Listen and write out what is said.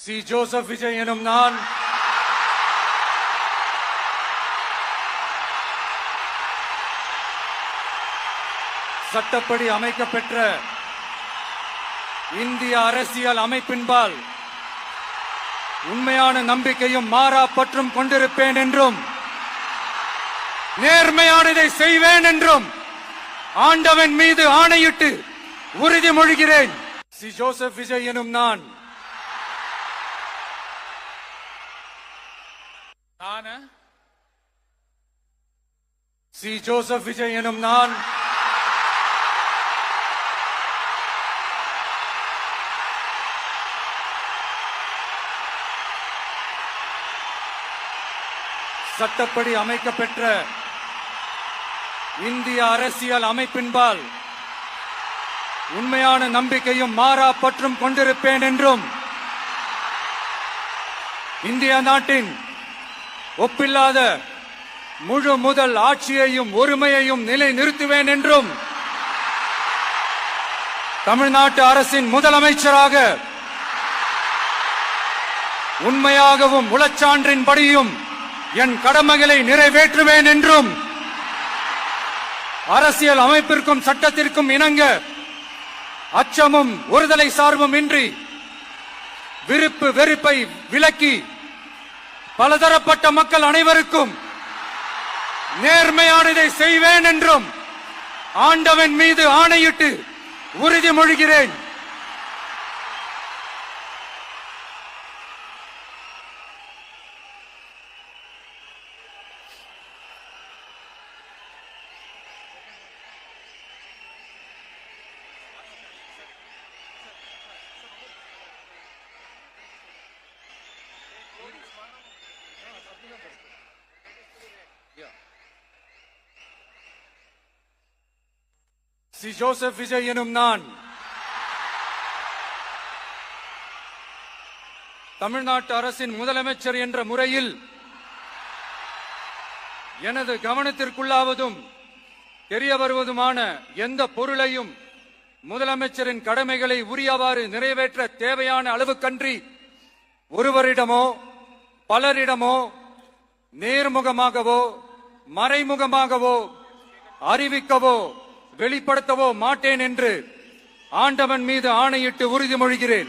C. Joseph Vijay எனும் நான் சட்டப்படி அமைக்கப்பெற்ற இந்திய அரசியல் அமைப்பின்பால் உண்மையான நம்பிக்கையும் மாறா பற்றும் கொண்டிருப்பேன் என்றும் நேர்மையானதை செய்வேன் என்றும் ஆண்டவன் மீது ஆணையிட்டு உறுதிமொழிகிறேன். சி. ஜோசப் விஜய் எனும் நான் சி. ஜோசப் விஜய் எனும் நான் சட்டப்படி அமைக்கப்பெற்ற இந்திய அரசியல் அமைப்பின்பால் உண்மையான நம்பிக்கையும் மாறா பற்றும் கொண்டிருப்பேன் என்றும் இந்திய நாட்டின் ஒப்பில்லாத முழு முதல் ஆட்சியையும் ஒருமையையும் நிலை நிறுத்துவேன் என்றும் தமிழ்நாட்டு அரசின் முதலமைச்சராக உண்மையாகவும் உளச்சான்றின்படியும் என் கடமைகளை நிறைவேற்றுவேன் என்றும் அரசியல் அமைப்பிற்கும் சட்டத்திற்கும் இணங்க அச்சமும் ஒருதலை சார்பும் இன்றி விருப்பு வெறுப்பை விலக்கி பலதரப்பட்ட மக்கள் அனைவருக்கும் நேர்மையானதை செய்வேன் என்றும் ஆண்டவன் மீது ஆணையிட்டு உறுதிமொழிகிறேன். சி. ஜோசப் விஜய் எனும் நான் தமிழ்நாட்டு அரசின் முதலமைச்சர் என்ற முறையில் எனது கவனத்திற்குள்ளாவதும் தெரிய வருவதுமான எந்த பொருளையும் முதலமைச்சரின் கடமைகளை உரியவாறு நிறைவேற்ற தேவையான அளவுக்கன்றி ஒருவரிடமோ பலரிடமோ நேர்முகமாகவோ மறைமுகமாகவோ அறிவிக்கவோ வெளிப்படுத்தவோ மாட்டேன் என்று ஆண்டவன் மீது ஆணையிட்டு உறுதிமொழிகிறேன்.